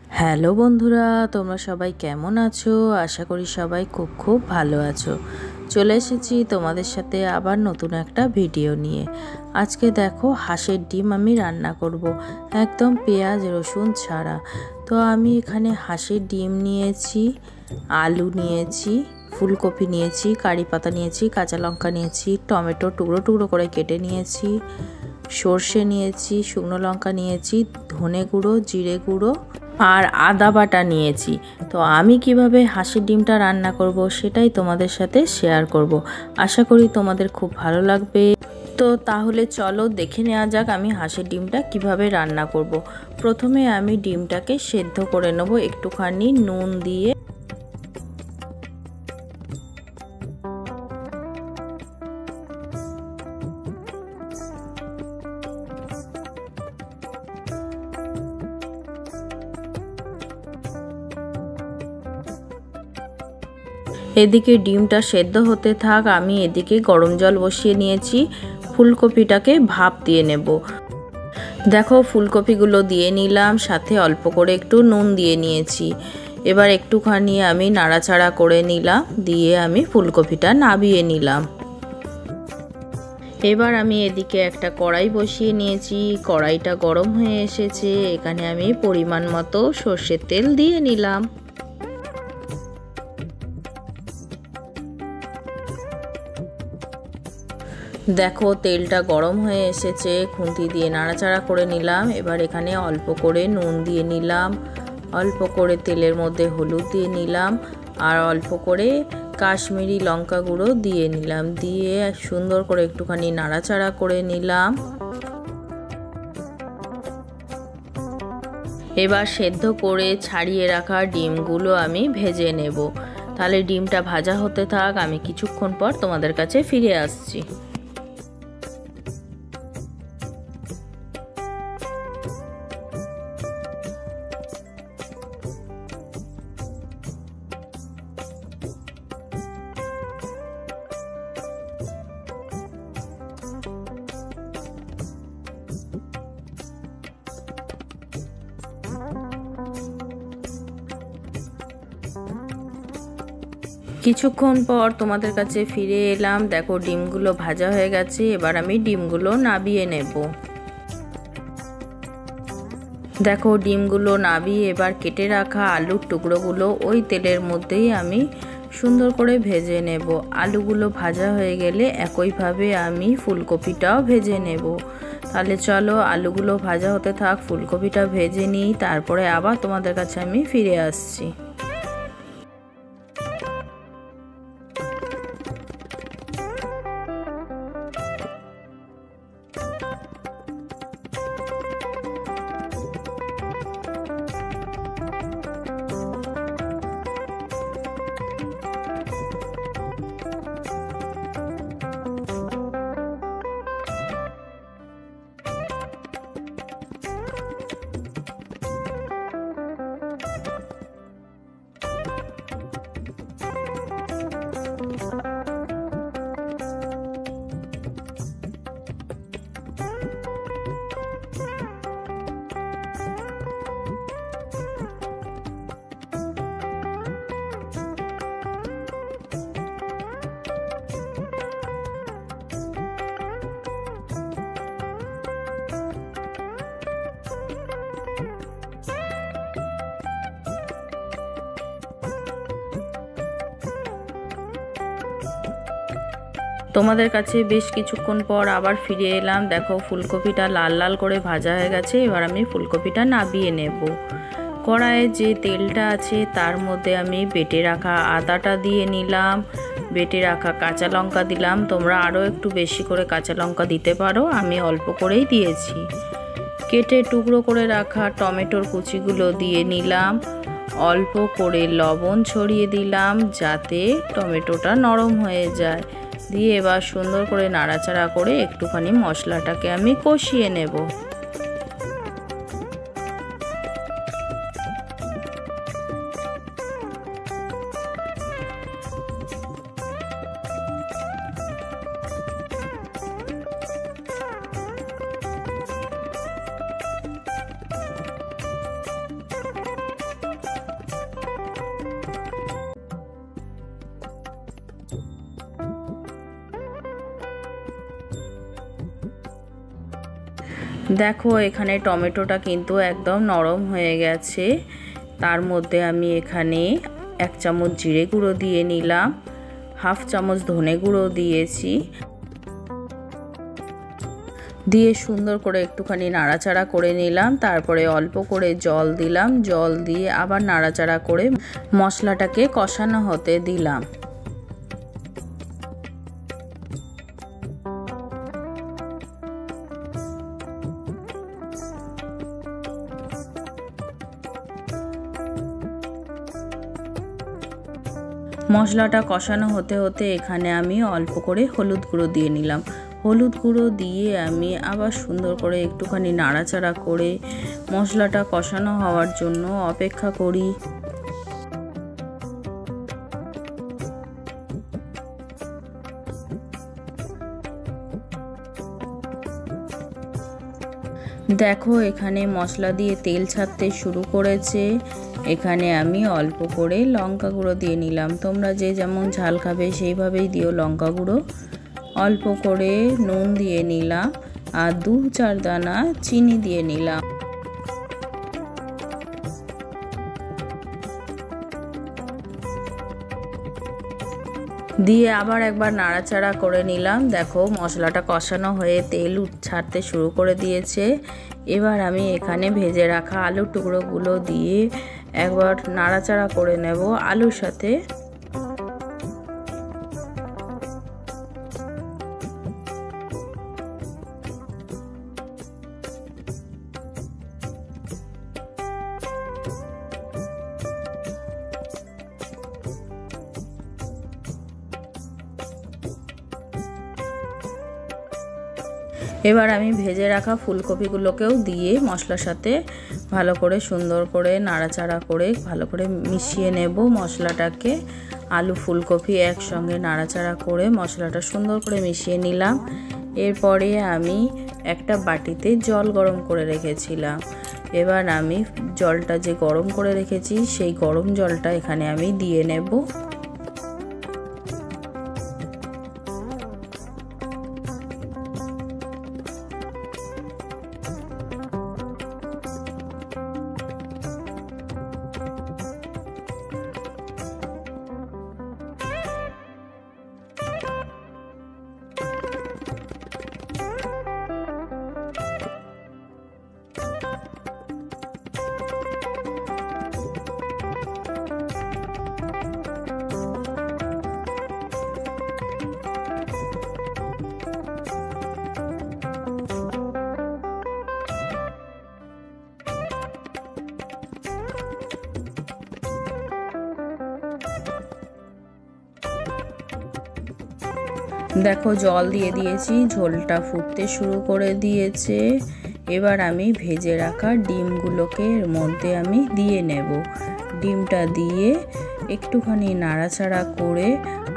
Hello বন্ধুরা, তোমরা সবাই কেমন আছো? আশা করি সবাই খুব খুব ভালো আছো। চলে এসেছি তোমাদের সাথে আবার নতুন একটা ভিডিও নিয়ে। আজকে দেখো হাঁসের ডিম আমি রান্না করব, একদম পেঁয়াজ রসুন ছাড়া। তো আমি এখানে হাঁসের ডিম নিয়েছি, আলু নিয়েছি, ফুলকপি নিয়েছি, কারি পাতা নিয়েছি, কাঁচা লঙ্কা নিয়েছি, টমেটো টুকরো টুকরো করে কেটে নিয়েছি, সর্ষে নিয়েছি, শুকনো লঙ্কা নিয়েছি, ধনে গুঁড়ো, জিরে গুঁড়ো আর আদা বাটা নিয়েছি। তো আমি কিভাবে হাঁসের ডিমটা রান্না করব সেটাই তোমাদের সাথে শেয়ার করব। আশা করি তোমাদের খুব ভালো লাগবে। তো তাহলে চলো দেখে নেওয়া যাক আমি হাঁসের ডিমটা কিভাবে রান্না করব। প্রথমে আমি ডিমটাকে সেদ্ধ করে নেব একটুখানি নুন দিয়ে। এদিকে ডিমটা সেদ্ধ হতে থাক, আমি এদিকে গরম জল বসিয়ে নিয়েছি। ফুলকপিটাকে ভাপ দিয়ে নেব। দেখো ফুলকপিগুলো দিয়ে নিলাম, সাথে অল্প করে একটু নুন দিয়ে নিয়েছি। এবার একটুখানি আমি নাড়াচাড়া করে নিলাম, দিয়ে আমি ফুলকপিটা নামিয়ে নিলাম। এবার আমি এদিকে একটা কড়াই বসিয়ে নিয়েছি। কড়াইটা গরম হয়ে এসেছে, এখানে আমি পরিমাণ মতো সর্ষের তেল দিয়ে নিলাম। দেখো তেলটা গরম হয়ে এসেছে, খুন্তি দিয়ে নাড়াচাড়া করে নিলাম। এবার এখানে অল্প করে নুন দিয়ে নিলাম, অল্প করে তেলের মধ্যে হলুদ দিয়ে নিলাম, আর অল্প করে কাশ্মীরি লঙ্কা গুঁড়ো দিয়ে নিলাম। দিয়ে সুন্দর করে একটুখানি নাড়াচাড়া করে নিলাম। এবার সেদ্ধ করে ছাড়িয়ে রাখা ডিমগুলো আমি ভেজে নেব। তাহলে ডিমটা ভাজা হতে থাক, আমি কিছুক্ষণ পর তোমাদের কাছে ফিরে আসছি। কিছুক্ষণ পর তোমাদের কাছে ফিরে এলাম। দেখো ডিমগুলো ভাজা হয়ে গেছে, এবার আমি ডিমগুলো নাবিয়ে নেব। দেখো ডিমগুলো নাবিয়ে এবার কেটে রাখা আলুর টুকরোগুলো ওই তেলের মধ্যেই আমি সুন্দর করে ভেজে নেব। আলুগুলো ভাজা হয়ে গেলে একইভাবে আমি ফুলকপিটাও ভেজে নেব। তাহলে চলো আলুগুলো ভাজা হতে থাক, ফুলকপিটা ভেজে নিই, তারপরে আবার তোমাদের কাছে আমি ফিরে আসছি। তোমাদের কাছে বেশ কিছুক্ষণ পর আবার ফিরে এলাম। দেখো ফুলকপিটা লাল লাল করে ভাজা হয়ে গেছে, এবার আমি ফুলকপিটা নাবিয়ে নেব। কড়াইয়ে যে তেলটা আছে তার মধ্যে আমি বেটে রাখা আদাটা দিয়ে নিলাম, বেটে রাখা কাঁচা লঙ্কা দিলাম। তোমরা আরও একটু বেশি করে কাঁচা লঙ্কা দিতে পারো, আমি অল্প করেই দিয়েছি। কেটে টুকরো করে রাখা টমেটোর কুচিগুলো দিয়ে নিলাম, অল্প করে লবণ ছড়িয়ে দিলাম যাতে টমেটোটা নরম হয়ে যায়। দিয়ে এবার সুন্দর করে নাড়াচাড়া করে একটুখানি মশলাটাকে আমি কষিয়ে নেব। দেখো এখানে টমেটোটা কিন্তু একদম নরম হয়ে গেছে। তার মধ্যে আমি এখানে 1 চামচ জিরে গুঁড়ো দিয়ে নিলাম, 1/2 চামচ ধনে গুঁড়ো দিয়েছি, দিয়ে সুন্দর করে একটুখানি নাড়াচাড়া করে নিলাম। তারপরে অল্প করে জল দিলাম, জল দিয়ে আবার নাড়াচাড়া করে মশলাটাকে কষানো হতে দিলাম। মশলাটা কষানো হতে হতে এখানে আমি অল্প করে হলুদ গুঁড়ো দিয়ে নিলাম। হলুদ গুঁড়ো দিয়ে আমি আবার সুন্দর করে একটুখানি নাড়াচাড়া করে মশলাটা কষানো হওয়ার জন্য অপেক্ষা করি। দেখো এখানে মশলা দিয়ে তেল ছাড়তে শুরু করেছে। এখানে আমি অল্প করে লঙ্কা গুঁড়ো দিয়ে নিলাম। তোমরা যে যেমন ঝাল খাবে সেইভাবেই দিও লঙ্কা গুঁড়ো। অল্প করে নুন দিয়ে নিলাম আর 2-4 দানা চিনি দিয়ে নিলাম। দিয়ে আবার একবার নাড়াচাড়া করে নিলাম। দেখো মশলাটা কষানো হয়ে তেল ছাড়তে শুরু করে দিয়েছে। এবার আমি এখানে ভেজে রাখা আলুর টুকরোগুলো দিয়ে একবার নাড়াচাড়া করে নেব আলুর সাথে। এবার আমি ভেজে রাখা ফুলকপিগুলোকেও দিয়ে মশলার সাথে ভালো করে সুন্দর করে নাড়াচাড়া করে ভালো করে মিশিয়ে নেব মশলাটাকে। আলু ফুলকপি একসঙ্গে নাড়াচাড়া করে মশলাটা সুন্দর করে মিশিয়ে নিলাম। এরপরে আমি একটা বাটিতে জল গরম করে রেখেছিলাম। এবার আমি জলটা যে গরম করে রেখেছি সেই গরম জলটা এখানে আমি দিয়ে নেব। দেখো জল দিয়ে দিয়েছি, ঝোলটা ফুটতে শুরু করে দিয়েছে। এবার আমি ভেজে রাখা ডিমগুলোকে এর মধ্যে আমি দিয়ে নেব। ডিমটা দিয়ে একটুখানি নাড়াচাড়া করে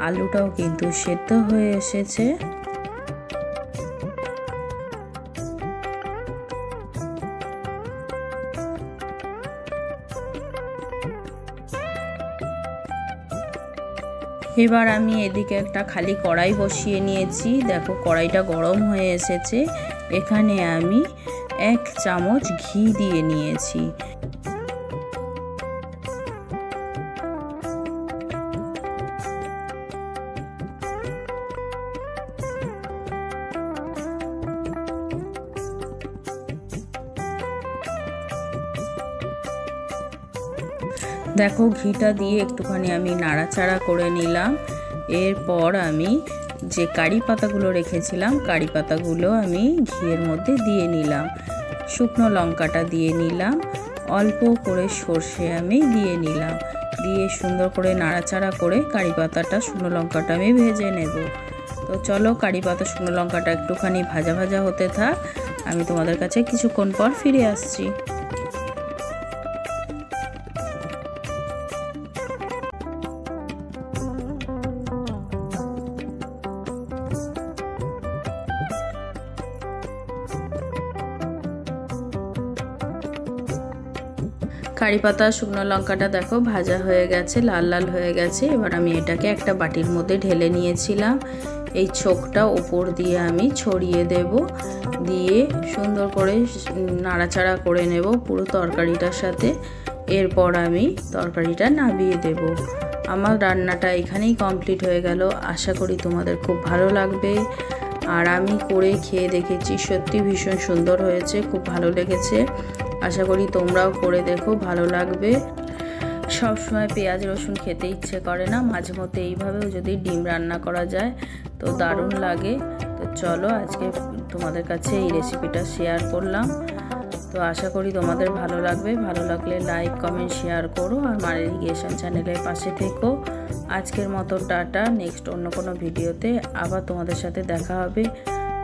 আলুটাও কিন্তু সেদ্ধ হয়ে এসেছে। এবার আমি এদিকে একটা খালি কড়াই বসিয়ে নিয়েছি। দেখো কড়াইটা গরম হয়ে এসেছে। এখানে আমি 1 চামচ ঘি দিয়ে নিয়েছি। দেখো ঘিটা দিয়ে একটুখানি আমি নাড়াচাড়া করে নিলাম। এরপর আমি যে কারি পাতাগুলো রেখেছিলাম কারি পাতাগুলো আমি ঘিয়ের মধ্যে দিয়ে নিলাম। শুকনো লঙ্কাটা দিয়ে নিলাম, অল্প করে সর্ষে আমি দিয়ে নিলাম। দিয়ে সুন্দর করে নাড়াচাড়া করে কারি পাতাটা শুকনো লঙ্কাটা আমি ভেজে নেব। তো চলো কারি পাতা শুকনো লঙ্কাটা একটুখানি ভাজা ভাজা হতে থাক, আমি তোমাদের কাছে কিছুক্ষণ পর ফিরে আসছি। কারি পাতা শুকনো লঙ্কাটা দেখো ভাজা হয়ে গেছে, লাল লাল হয়ে গেছে। এবার আমি এটাকে একটা বাটির মধ্যে ঢেলে নিয়েছিলাম। এই ছোকটা উপর দিয়ে আমি ছড়িয়ে দেব, দিয়ে সুন্দর করে নাড়াচাড়া করে নেব পুরো তরকারিটার সাথে। এরপর আমি তরকারিটা নামিয়ে দেব। আমার রান্নাটা এখানেই কমপ্লিট হয়ে গেল। আশা করি তোমাদের খুব ভালো লাগবে। আর আমি করে খেয়ে দেখেছি, সত্যি ভীষণ সুন্দর হয়েছে, খুব ভালো লেগেছে। আশা করি তোমরাও করে দেখো, ভালো লাগবে। সব সময় পেঁয়াজ রসুন খেতে ইচ্ছে করে না, মাঝে মধ্যে এইভাবেও যদি ডিম রান্না করা যায় তো দারুণ লাগে। তো চলো আজকে তোমাদের কাছে এই রেসিপিটা শেয়ার করলাম। তো আশা করি তোমাদের ভালো লাগবে। ভালো লাগলে লাইক কমেন্ট শেয়ার করো আর মার ইরিগেশন চ্যানেলের পাশে থেকো। আজকের মতো টাটা। নেক্সট অন্য কোনো ভিডিওতে আবার তোমাদের সাথে দেখা হবে।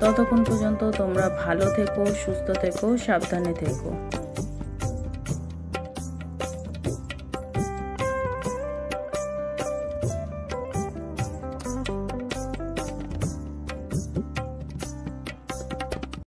ততক্ষণ পর্যন্ত তোমরা ভালো থেকো, সুস্থ থেকো, সাবধানে থেকো।